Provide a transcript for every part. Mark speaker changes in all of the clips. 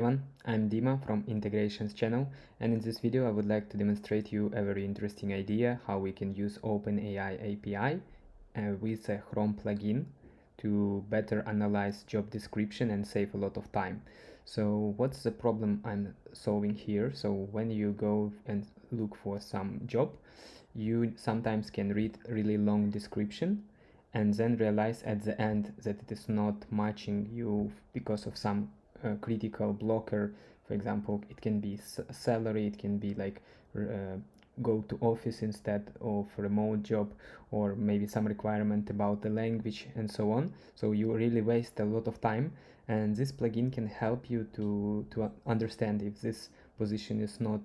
Speaker 1: everyone, I'm Dima from Integrations channel, and in this video I would like to demonstrate you a very interesting idea how we can use OpenAI API with a Chrome plugin to better analyze job description and save a lot of time. So what's the problem I'm solving here? So when you go and look for some job, you sometimes can read really long description and then realize at the end that it is not matching you because of some critical blocker. For example, it can be salary, it can be like go to office instead of remote job, or maybe some requirement about the language and so on. So you really waste a lot of time, and this plugin can help you to understand if this position is not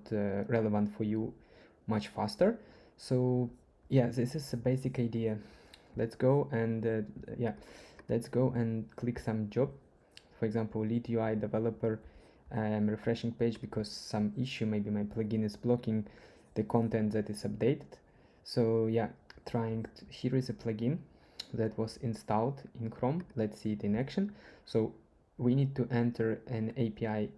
Speaker 1: relevant for you much faster. So yeah, this is a basic idea. Let's go and let's go and click some job. For example, lead UI developer. I'm refreshing page because some issue, maybe my plugin is blocking the content that is updated. So yeah, here is a plugin that was installed in Chrome. Let's see it in action. So we need to enter an API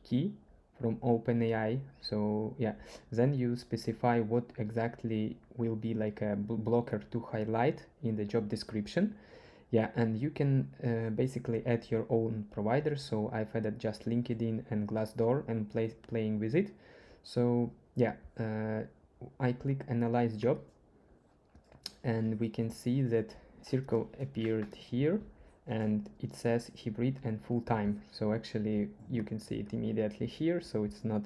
Speaker 1: key from OpenAI. So yeah, then you specify what exactly will be like a blocker to highlight in the job description. Yeah, and you can basically add your own provider. So I've added just LinkedIn and Glassdoor and playing with it. So yeah, I click analyze job, and we can see that circle appeared here and it says hybrid and full-time. So actually you can see it immediately here, so it's not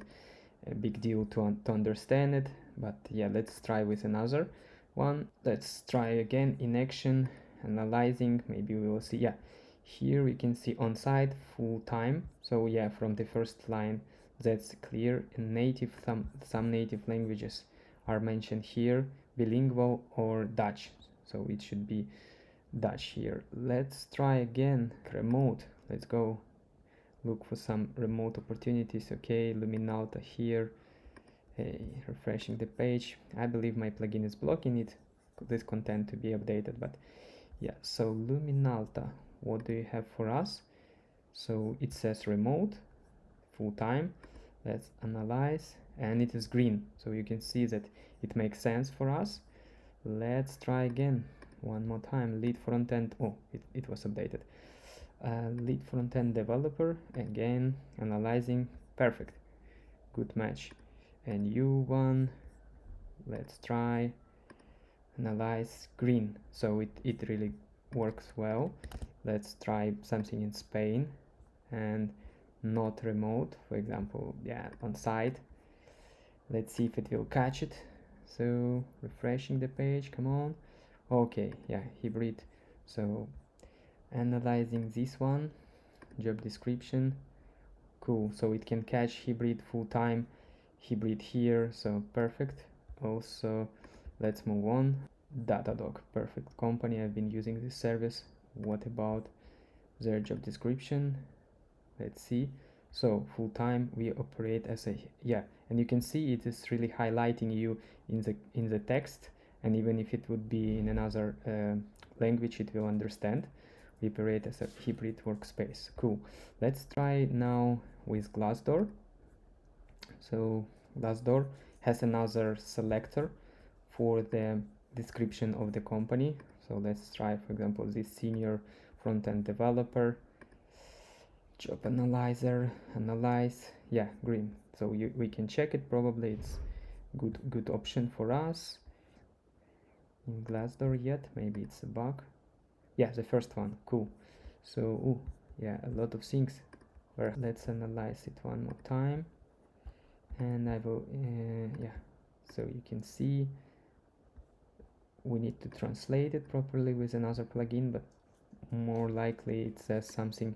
Speaker 1: a big deal to understand it. But yeah, let's try with another one. Let's try again in action, analyzing. Maybe we will see, yeah, here we can see on-site full-time. So yeah, from the first line that's clear. In native, some native languages are mentioned here, bilingual or Dutch, so it should be Dutch here. Let's try again remote. Let's go look for some remote opportunities. Okay, Luminalta here. Hey, refreshing the page. I believe my plugin is blocking it, this content to be updated, but yeah. So Luminalta, what do you have for us? So it says remote full-time. Let's analyze, and it is green, so you can see that it makes sense for us. Let's try again one more time. Lead front-end. Oh, it was updated. Lead front-end developer, again analyzing. Perfect, good match. And you one, let's try analyze green, so it really works well. Let's try something in Spain and not remote, for example, yeah, on site. Let's see if it will catch it. So refreshing the page, come on. Okay, yeah, hybrid. So analyzing this one, job description, cool. So it can catch hybrid full-time, hybrid here, so perfect. Also, let's move on. Datadog, perfect company, I've been using this service. What about their job description? Let's see. So full-time, we operate as a, yeah, and you can see it is really highlighting you in the text, and even if it would be in another language, it will understand. We operate as a hybrid workspace. Cool. Let's try now with Glassdoor. So Glassdoor has another selector for the description of the company. So let's try, for example, this senior front-end developer. Job analyzer, analyze, yeah, green. So we can check it. Probably it's good option for us. In Glassdoor yet, maybe it's a bug. Yeah, the first one, cool. So ooh, yeah, a lot of things. Let's analyze it one more time, and I will yeah, so you can see we need to translate it properly with another plugin, but more likely it says something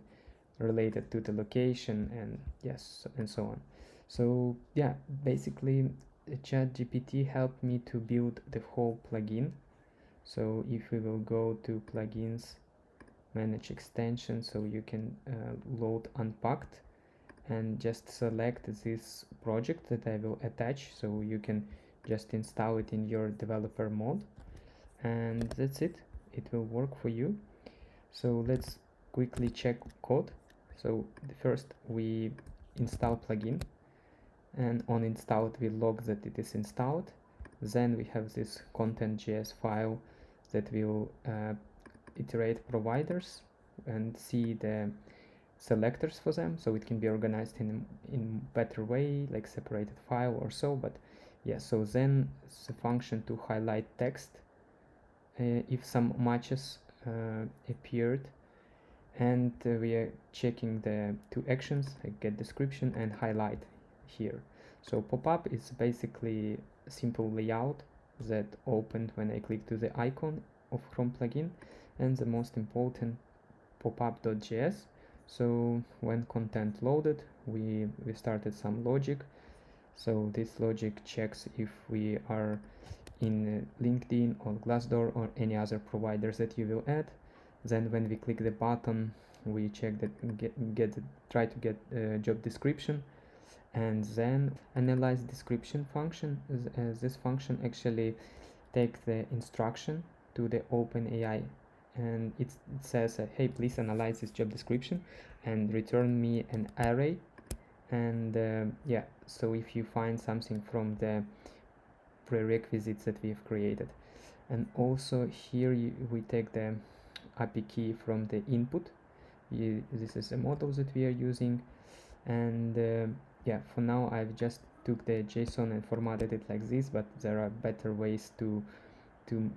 Speaker 1: related to the location, and yes, and so on. So yeah, basically ChatGPT helped me to build the whole plugin. So if we will go to plugins, manage extension, so you can load unpacked and just select this project that I will attach, so you can just install it in your developer mode, and that's it. It will work for you. So let's quickly check code. So first we install plugin, and on installed we log that it is installed. Then we have this content.js file that will iterate providers and see the selectors for them, so it can be organized in better way, like separated file or so. But yeah, so then the function to highlight text if some matches appeared, and we are checking the two actions like get description and highlight here. So pop-up is basically a simple layout that opened when I click to the icon of Chrome plugin, and the most important pop-up.js. So when content loaded, we started some logic. So this logic checks if we are in LinkedIn or Glassdoor or any other providers that you will add. Then when we click the button, we check that try to get job description, and then analyze description function. This function actually takes the instruction to the OpenAI, and it says hey, please analyze this job description and return me an array. And yeah, so if you find something from the prerequisites that we've created. And also here we take the API key from the input. This is a model that we are using, and yeah, for now I've just took the JSON and formatted it like this, but there are better ways to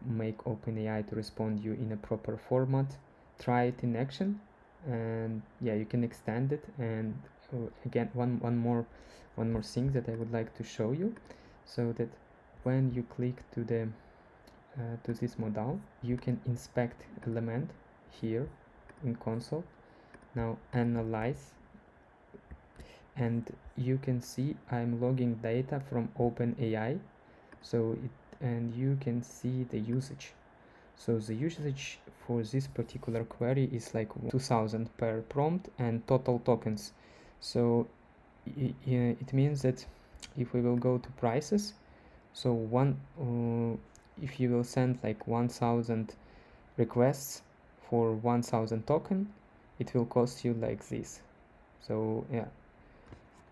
Speaker 1: make OpenAI to respond you in a proper format. Try it in action, and yeah, you can extend it. And again, one more thing that I would like to show you, so that when you click to the to this modal, you can inspect element here in console. Now analyze, and you can see I'm logging data from OpenAI, so and you can see the usage. So the usage for this particular query is like 2000 per prompt and total tokens. So it means that if we will go to prices, so if you will send like 1000 requests for 1000 token, it will cost you like this. So yeah,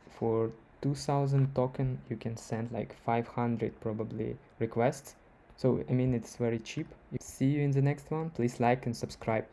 Speaker 1: for 2000 token you can send like 500 probably requests. So I mean, it's very cheap. See you in the next one. Please like and subscribe.